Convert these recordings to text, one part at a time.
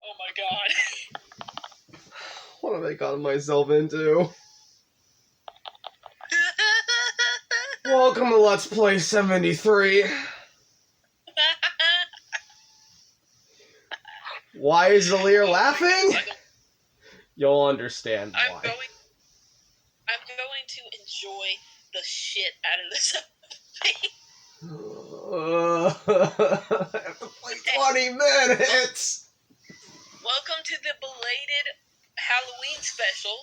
Oh my god. What have I gotten myself into? Welcome to Let's Play 73. Why is Zalir laughing? You'll understand why. I'm going to enjoy the shit out of this I have to play 20 minutes! Welcome to the belated Halloween special.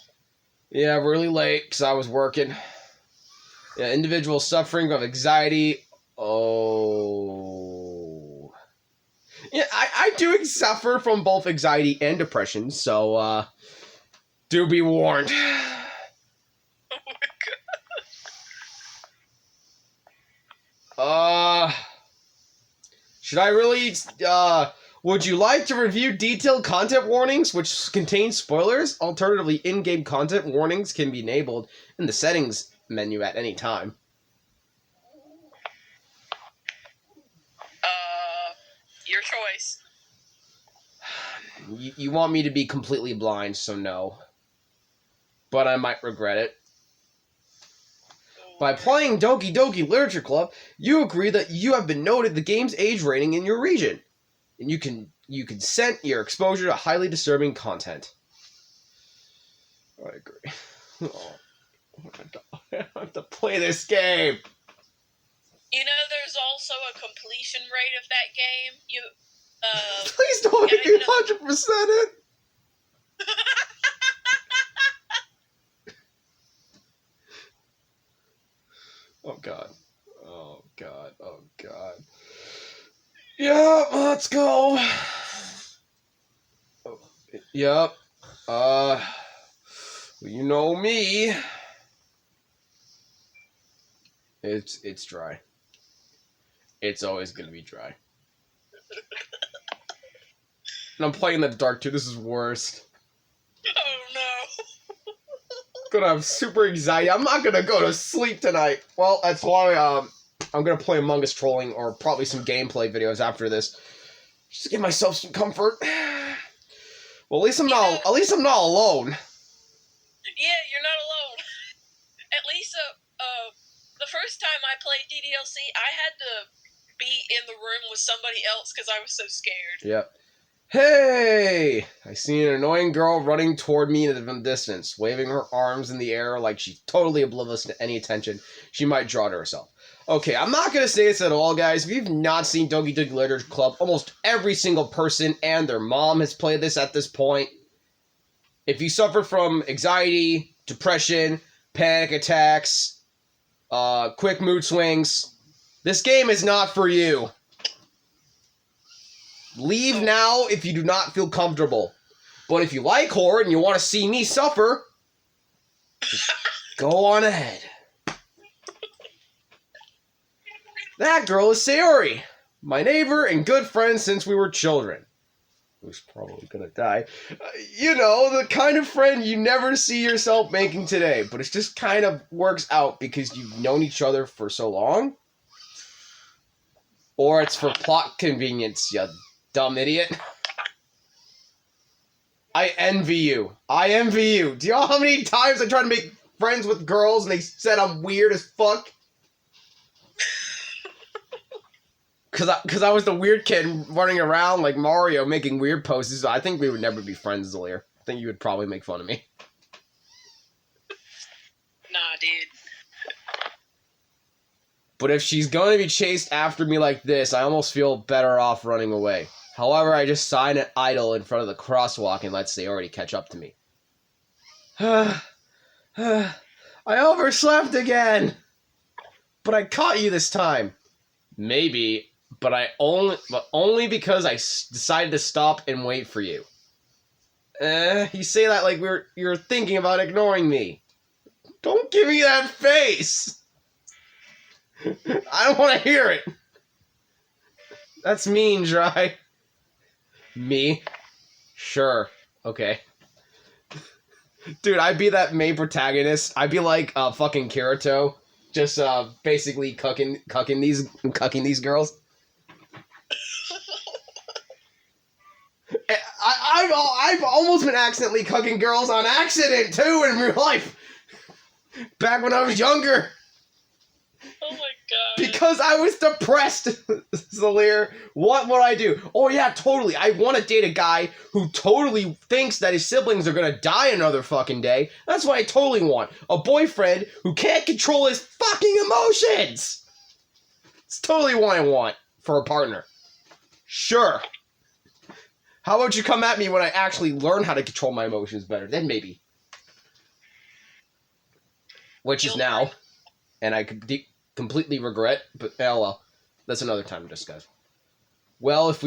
Yeah, really late because I was working. Yeah, individual suffering from anxiety. Oh. Yeah, I do suffer from both anxiety and depression, so, do be warned. Oh my god. Should I really, would you like to review detailed content warnings, which contain spoilers? Alternatively, in-game content warnings can be enabled in the settings menu at any time. Your choice. You want me to be completely blind, so no. But I might regret it. By playing Doki Literature Club, you agree that you have been noted the game's age rating in your region, and you consent your exposure to highly disturbing content. I agree. Oh, I have to play this game. You know, there's also a completion rate of that game. Please don't make me 100% it. Oh god. Oh god. Oh god. Yeah, let's go. Oh, yep. You know me. It's dry. It's always gonna be dry. And I'm playing in the dark too. This is worst. Oh no. Gonna have super anxiety. I'm not gonna go to sleep tonight. Well, that's why I'm gonna play Among Us trolling or probably some gameplay videos after this, just to give myself some comfort. Well, at least I'm not alone. Yeah, you're not alone. At least the first time I played DDLC, I had to be in the room with somebody else because I was so scared. Yep. Hey! I see an annoying girl running toward me in the distance, waving her arms in the air like she's totally oblivious to any attention she might draw to herself. Okay, I'm not going to say this at all, guys. If you've not seen Doki Literature Club, almost every single person and their mom has played this at this point. If you suffer from anxiety, depression, panic attacks, quick mood swings, this game is not for you. Leave now if you do not feel comfortable. But if you like horror and you want to see me suffer, go on ahead. That girl is Sayori, my neighbor and good friend since we were children. Who's probably gonna die. You know, the kind of friend you never see yourself making today, but it just kind of works out because you've known each other for so long. Or it's for plot convenience, you dumb idiot. I envy you. I envy you. Do you know how many times I tried to make friends with girls and they said I'm weird as fuck? Cause I was the weird kid running around like Mario making weird poses. I think we would never be friends, Zalir. I think you would probably make fun of me. Nah, dude. But if she's going to be chased after me like this, I almost feel better off running away. However, I just sign it idle in front of the crosswalk and let Sayori catch up to me. I overslept again! But I caught you this time. Maybe, but only because I decided to stop and wait for you. You say that like you're thinking about ignoring me. Don't give me that face! I don't want to hear it! That's mean, Dry. Me? Sure. Okay. Dude, I'd be that main protagonist. I'd be like fucking Kirito. Just basically cucking these girls. I've almost been accidentally cucking girls on accident too in real life. Back when I was younger. Oh my god. Because I was depressed, Zalir. What would I do? Oh yeah, totally. I want to date a guy who totally thinks that his siblings are gonna die another fucking day. That's what I totally want. A boyfriend who can't control his fucking emotions. It's totally what I want for a partner. Sure. How about you come at me when I actually learn how to control my emotions better? Then maybe. Which is now. And I could completely regret, but oh well. That's another time to discuss. Well, if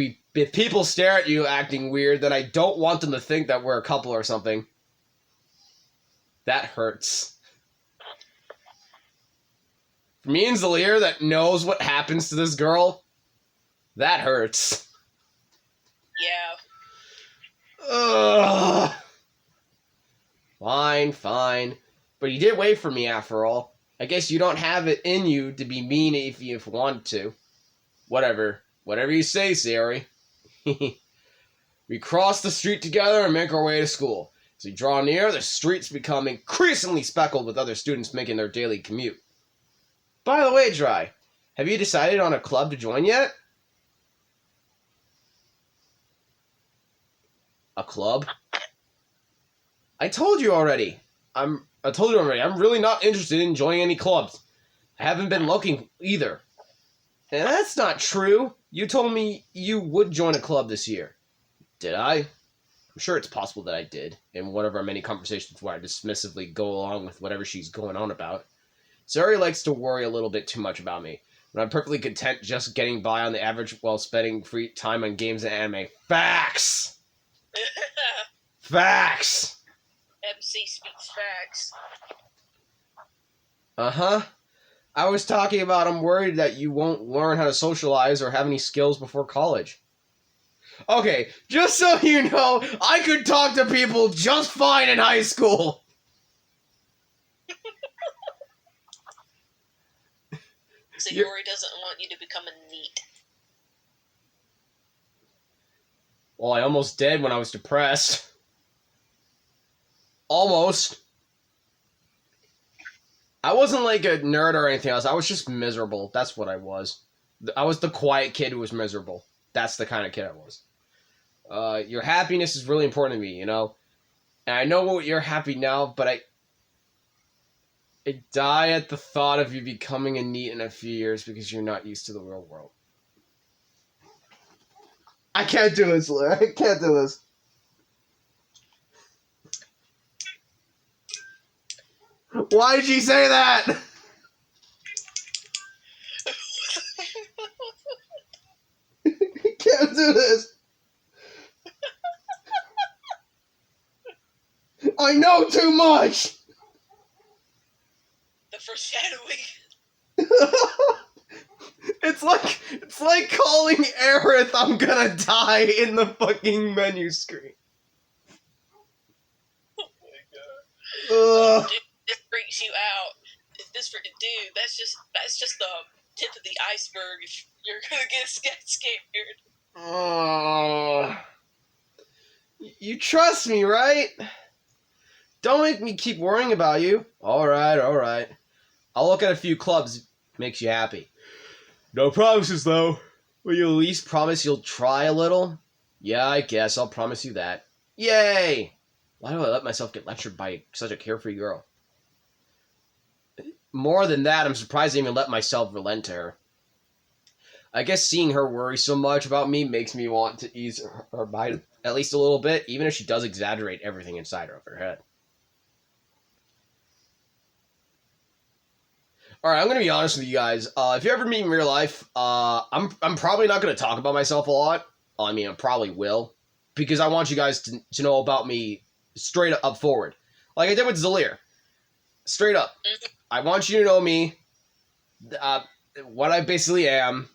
people stare at you acting weird, then I don't want them to think that we're a couple or something. That hurts. For me and Zalir that knows what happens to this girl, that hurts. Yeah. Ugh. Fine. But you did wait for me after all. I guess you don't have it in you to be mean if you want to. Whatever you say, Sari. We cross the street together and make our way to school. As we draw near, the streets become increasingly speckled with other students making their daily commute. By the way, Dry, have you decided on a club to join yet? A club? I told you already. I'm really not interested in joining any clubs. I haven't been looking either. And that's not true. You told me you would join a club this year. Did I? I'm sure it's possible that I did, in one of our many conversations where I dismissively go along with whatever she's going on about. Sari likes to worry a little bit too much about me, and I'm perfectly content just getting by on the average while spending free time on games and anime. Facts! Facts! MC speaks facts. Uh-huh. I was talking about I'm worried that you won't learn how to socialize or have any skills before college. Okay, just so you know, I could talk to people just fine in high school. So Yuri doesn't want you to become a NEET. Well, I almost did when I was depressed. Almost. I wasn't like a nerd or anything else. I was just miserable. That's what I was. I was the quiet kid who was miserable. That's the kind of kid I was. Your happiness is really important to me, you know? And I know you're happy now, but I die at the thought of you becoming a NEET in a few years because you're not used to the real world. I can't do this, Larry. I can't do this. Why did she say that? I can't do this. I know too much. The foreshadowing. It's like calling Aerith I'm gonna die in the fucking menu screen. Oh my god. Ugh. This freaks you out. Dude, that's just the tip of the iceberg. If you're gonna get scared. You trust me, right? Don't make me keep worrying about you. Alright. I'll look at a few clubs. Makes you happy. No promises, though. Will you at least promise you'll try a little? Yeah, I guess I'll promise you that. Yay! Why do I let myself get lectured by such a carefree girl? More than that, I'm surprised I even let myself relent to her. I guess seeing her worry so much about me makes me want to ease her mind at least a little bit, even if she does exaggerate everything inside of her head. Alright, I'm going to be honest with you guys. If you ever meet me in real life, I'm probably not going to talk about myself a lot. I mean, I probably will. Because I want you guys to know about me straight up forward. Like I did with Zalir. Straight up. I want you to know me, what I basically am,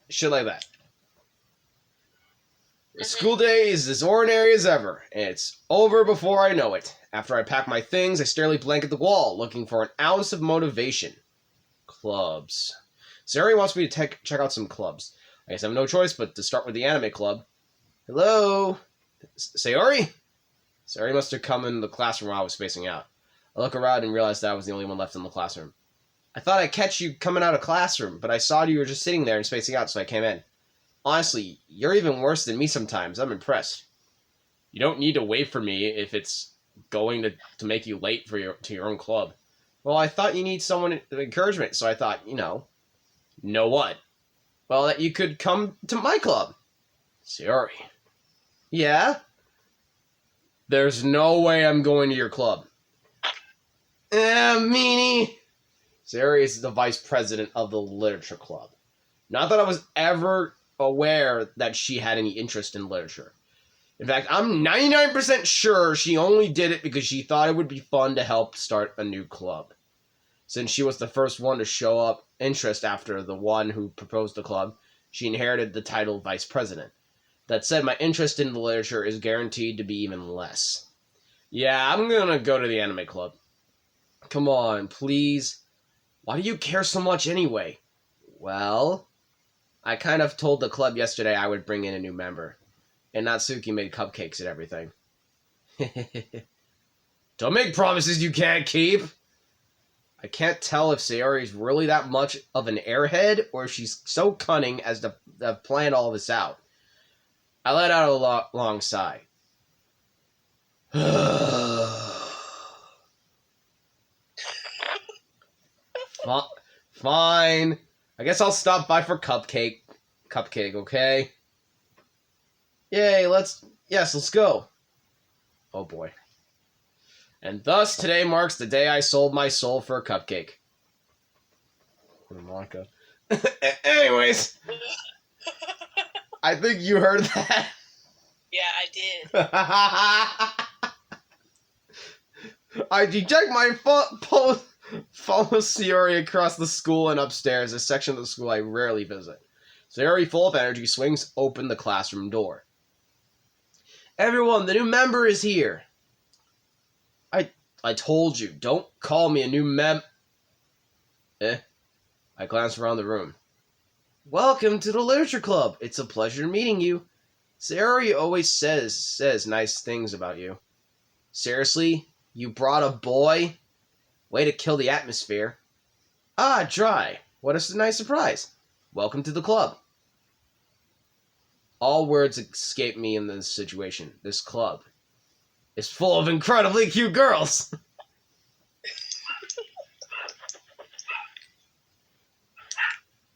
shit like that. The school day is as ordinary as ever, and it's over before I know it. After I pack my things, I stare blank at the wall, looking for an ounce of motivation. Clubs. Sari wants me to check out some clubs. I guess I have no choice but to start with the anime club. Hello? Sayori? Sayori must have come in the classroom while I was spacing out. I look around and realize that I was the only one left in the classroom. I thought I'd catch you coming out of classroom, but I saw you were just sitting there and spacing out, so I came in. Honestly, you're even worse than me sometimes. I'm impressed. You don't need to wait for me if it's going to make you late for your own club. Well, I thought you need someone encouragement, so I thought, know what? Well, that you could come to my club. Sayori. Yeah? There's no way I'm going to your club. Meanie. Sayori is the vice president of the literature club. Not that I was ever aware that she had any interest in literature. In fact, I'm 99% sure she only did it because she thought it would be fun to help start a new club. Since she was the first one to show up interest after the one who proposed the club, she inherited the title vice president. That said, my interest in the literature is guaranteed to be even less. Yeah, I'm gonna go to the anime club. Come on, please. Why do you care so much anyway? Well, I kind of told the club yesterday I would bring in a new member. And Natsuki made cupcakes and everything. Don't make promises you can't keep. I can't tell if Sayori is really that much of an airhead or if she's so cunning as to have planned all this out. I let out a long sigh. Fine. I guess I'll stop by for cupcake, okay? Yay, let's go. Oh boy. And thus, today marks the day I sold my soul for a cupcake. Monica. Anyways, I think you heard that. Yeah, I did. I eject my follow Sayori across the school and upstairs, a section of the school I rarely visit. Sayori, full of energy, swings open the classroom door. Everyone, the new member is here. I told you, don't call me a new I glance around the room. Welcome to the Literature Club. It's a pleasure meeting you. Sayori always says nice things about you. Seriously? You brought a boy? Way to kill the atmosphere. Ah, Dry. What a nice surprise. Welcome to the club. All words escape me in this situation. This club is full of incredibly cute girls.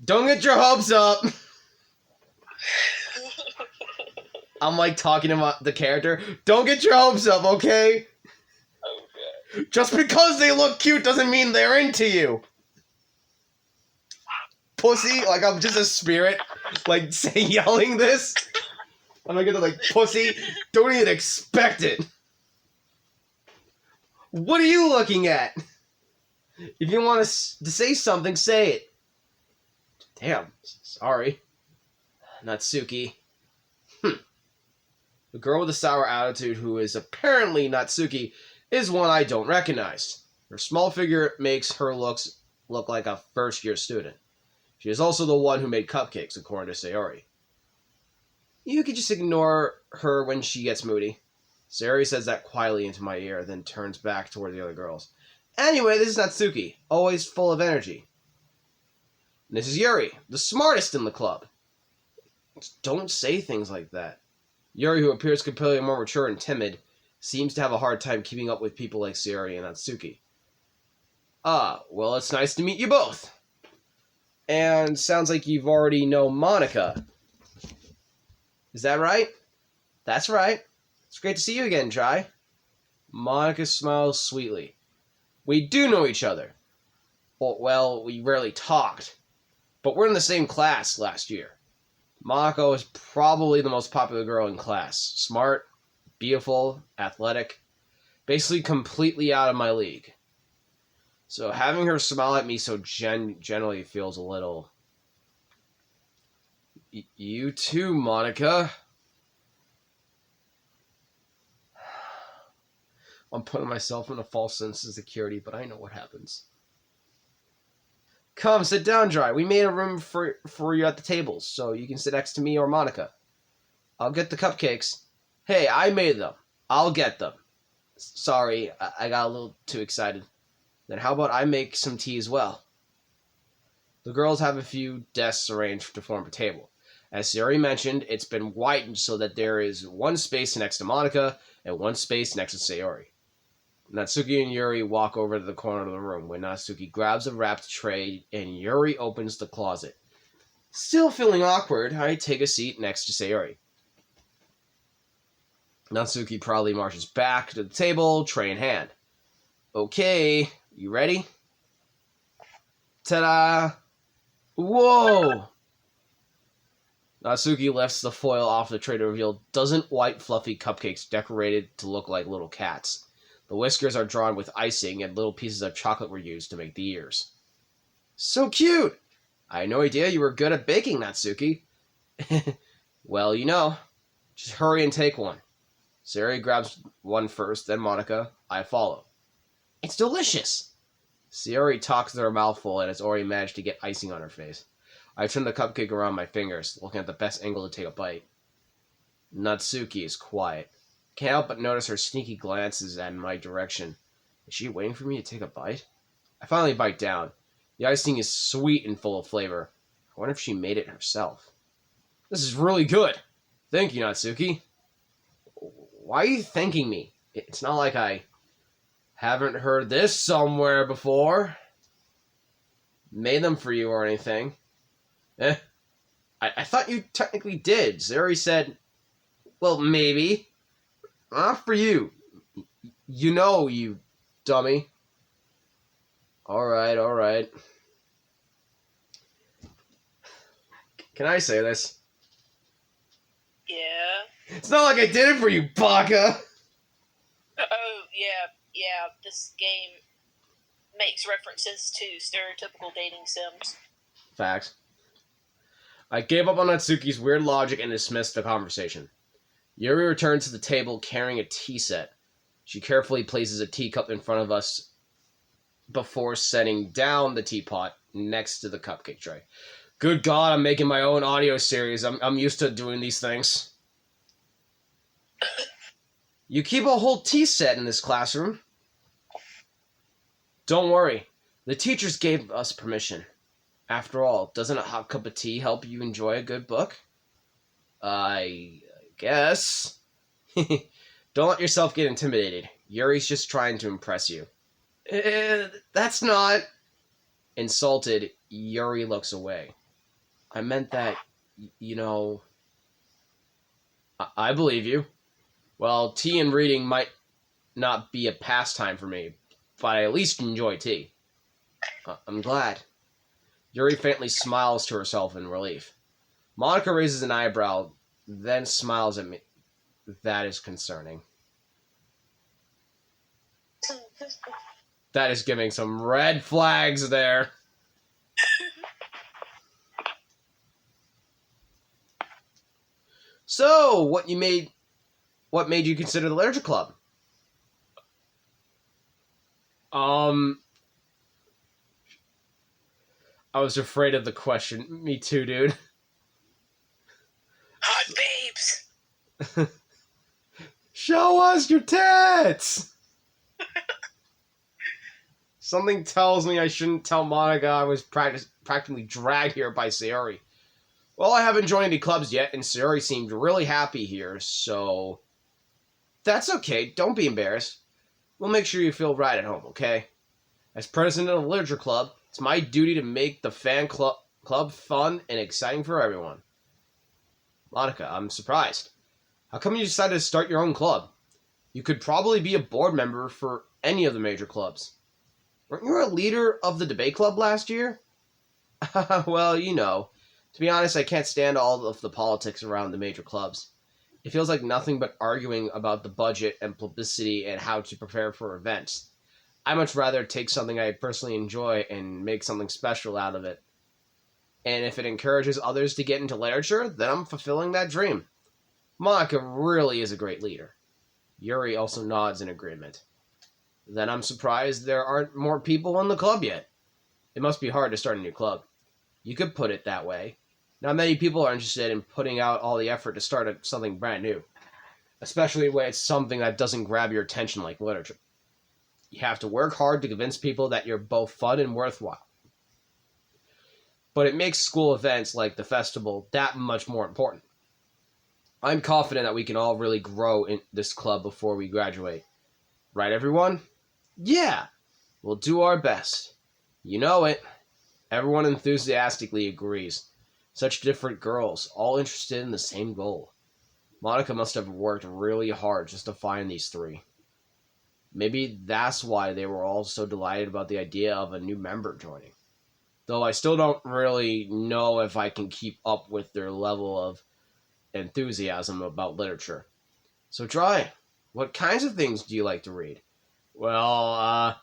Don't get your hopes up. I'm like talking about the character. Don't get your hopes up, okay? Okay. Just because they look cute doesn't mean they're into you. Pussy, like I'm just a spirit, like yelling this. I'm gonna get to like pussy. Don't even expect it. What are you looking at? If you want to say something, say it. Damn, sorry. Natsuki. The girl with the sour attitude who is apparently Natsuki is one I don't recognize. Her small figure makes her look like a first-year student. She is also the one who made cupcakes, according to Sayori. You could just ignore her when she gets moody. Sayori says that quietly into my ear, then turns back toward the other girls. Anyway, this is Natsuki, always full of energy. And this is Yuri, the smartest in the club. Don't say things like that. Yuri, who appears completely more mature and timid, seems to have a hard time keeping up with people like Sayori and Natsuki. Ah, well, it's nice to meet you both. And sounds like you've already know Monica. Is that right? That's right. It's great to see you again, Jai. Monica smiles sweetly. We do know each other. Well, we rarely talked. But we're in the same class last year. Monica is probably the most popular girl in class. Smart, beautiful, athletic. Basically completely out of my league. So having her smile at me so generally feels a little... You too, Monica. I'm putting myself in a false sense of security, but I know what happens. Come, sit down, Dry. We made a room for you at the tables, so you can sit next to me or Monica. I'll get the cupcakes. Hey, I made them. I'll get them. Sorry, I got a little too excited. Then how about I make some tea as well? The girls have a few desks arranged to form a table. As Sayori mentioned, it's been widened so that there is one space next to Monica and one space next to Sayori. Natsuki and Yuri walk over to the corner of the room when Natsuki grabs a wrapped tray and Yuri opens the closet. Still feeling awkward, I take a seat next to Sayori. Natsuki proudly marches back to the table, tray in hand. Okay, you ready? Ta-da! Whoa! Natsuki lifts the foil off the tray to reveal dozen white fluffy cupcakes decorated to look like little cats. The whiskers are drawn with icing and little pieces of chocolate were used to make the ears. So cute! I had no idea you were good at baking, Natsuki. Well, just hurry and take one. Sayori grabs one first, then Monica. I follow. It's delicious! Sayori talks through her mouthful and has already managed to get icing on her face. I turn the cupcake around my fingers, looking at the best angle to take a bite. Natsuki is quiet. Can't help but notice her sneaky glances in my direction. Is she waiting for me to take a bite? I finally bite down. The icing is sweet and full of flavor. I wonder if she made it herself. This is really good. Thank you, Natsuki. Why are you thanking me? It's not like I haven't heard this somewhere before. Made them for you or anything. I thought you technically did. Sayori said, well, maybe. Not for you. You dummy. Alright. Can I say this? Yeah. It's not like I did it for you, baka! Oh, yeah, this game makes references to stereotypical dating sims. Facts. I gave up on Natsuki's weird logic and dismissed the conversation. Yuri returns to the table carrying a tea set. She carefully places a teacup in front of us before setting down the teapot next to the cupcake tray. Good God, I'm making my own audio series. I'm used to doing these things. You keep a whole tea set in this classroom. Don't worry. The teachers gave us permission. After all, doesn't a hot cup of tea help you enjoy a good book? I guess. Don't let yourself get intimidated. Yuri's just trying to impress you. That's not... Insulted, Yuri looks away. I meant that, I believe you. Well, tea and reading might not be a pastime for me, but I at least enjoy tea. I'm glad. Yuri faintly smiles to herself in relief. Monica raises an eyebrow, then smiles at me. That is concerning. That is giving some red flags there. So, what made you consider the literature club? I was afraid of the question. Me too, dude. Hot babes! Show us your tits! Something tells me I shouldn't tell Monica I was practically dragged here by Sayori. Well, I haven't joined any clubs yet, and Sayori seemed really happy here, so... That's okay, don't be embarrassed. We'll make sure you feel right at home, okay? As president of the literature club, it's my duty to make the fan club fun and exciting for everyone. Monica, I'm surprised. How come you decided to start your own club? You could probably be a board member for any of the major clubs. Weren't you a leader of the debate club last year? Well, To be honest, I can't stand all of the politics around the major clubs. It feels like nothing but arguing about the budget and publicity and how to prepare for events. I'd much rather take something I personally enjoy and make something special out of it. And if it encourages others to get into literature, then I'm fulfilling that dream. Monica really is a great leader. Yuri also nods in agreement. Then I'm surprised there aren't more people in the club yet. It must be hard to start a new club. You could put it that way. Not many people are interested in putting out all the effort to start something brand new. especially when it's something that doesn't grab your attention like literature. You have to work hard to convince people that you're both fun and worthwhile. But it makes school events like the festival that much more important. I'm confident that we can all really grow in this club before we graduate. Right, everyone? Yeah! We'll do our best. You know it. Everyone enthusiastically agrees. Such different girls, all interested in the same goal. Monica must have worked really hard just to find these three. Maybe that's why they were all so delighted about the idea of a new member joining. Though I still don't really know if I can keep up with their level of enthusiasm about literature. So try. What kinds of things do you like to read? Well,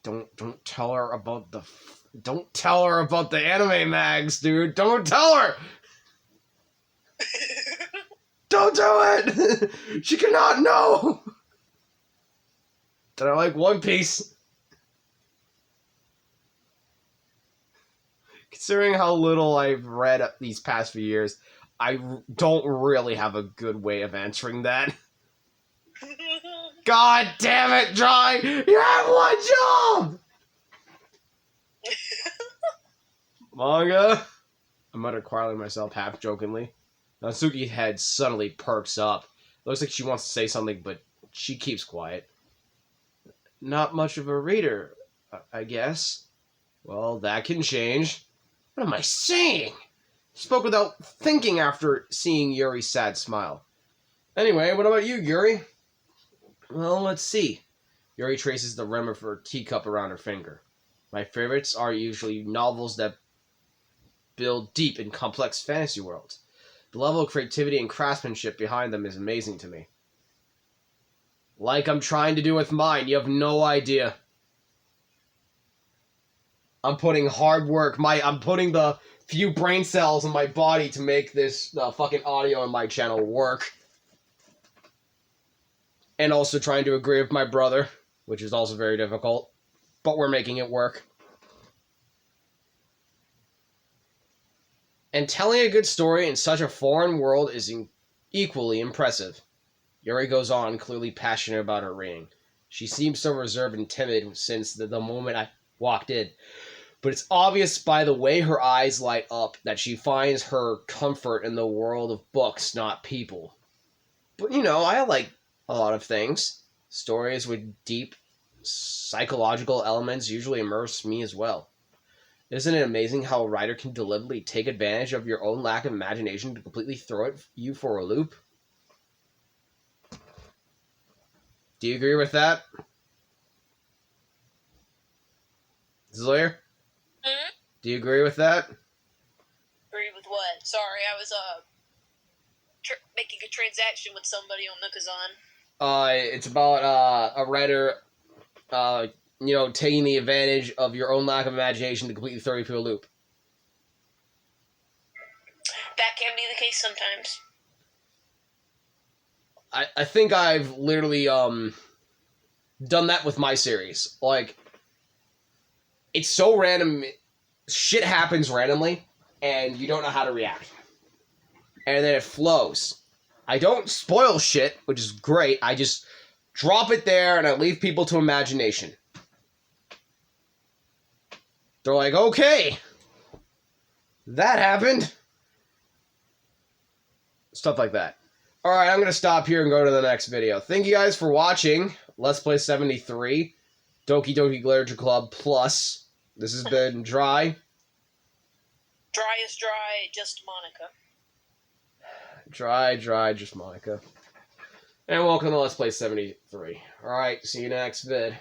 don't tell her about the anime mags, dude. Don't tell her. Don't do it. She cannot know that I like One Piece. Considering how little I've read these past few years, I don't really have a good way of answering that. God damn it, Dry! You have one job! Manga? I muttered quietly to myself, half jokingly. Natsuki's head suddenly perks up. Looks like she wants to say something, but she keeps quiet. Not much of a reader, I guess. Well, that can change. What am I saying? Spoke without thinking after seeing Yuri's sad smile. Anyway, what about you, Yuri? Well, let's see. Yuri traces the rim of her teacup around her finger. My favorites are usually novels that build deep and complex fantasy worlds. The level of creativity and craftsmanship behind them is amazing to me. Like I'm trying to do with mine, you have no idea. I'm putting hard work. I'm putting the few brain cells in my body to make this fucking audio on my channel work. And also trying to agree with my brother, which is also very difficult. But we're making it work. And telling a good story in such a foreign world is equally impressive. Yuri goes on, clearly passionate about her reading. She seems so reserved and timid since the moment I walked in. But it's obvious by the way her eyes light up that she finds her comfort in the world of books, not people. But I like a lot of things. Stories with deep psychological elements usually immerse me as well. Isn't it amazing how a writer can deliberately take advantage of your own lack of imagination to completely throw you for a loop? Do you agree with that? Zoyer? Do you agree with that? Agree with what? Sorry, I was making a transaction with somebody on Nookazon. It's about a writer, taking the advantage of your own lack of imagination to completely throw you for a loop. That can be the case sometimes. I think I've literally done that with my series. Like, it's so random. Shit happens randomly, and you don't know how to react. And then it flows. I don't spoil shit, which is great. I just drop it there, and I leave people to imagination. They're like, okay, that happened. Stuff like that. Alright, I'm going to stop here and go to the next video. Thank you guys for watching. Let's Play 73. Doki Doki Literature Club Plus. This has been Dry. Dry is dry, just Monica. Dry, just Monica. And welcome to Let's Play 73. Alright, see you next vid.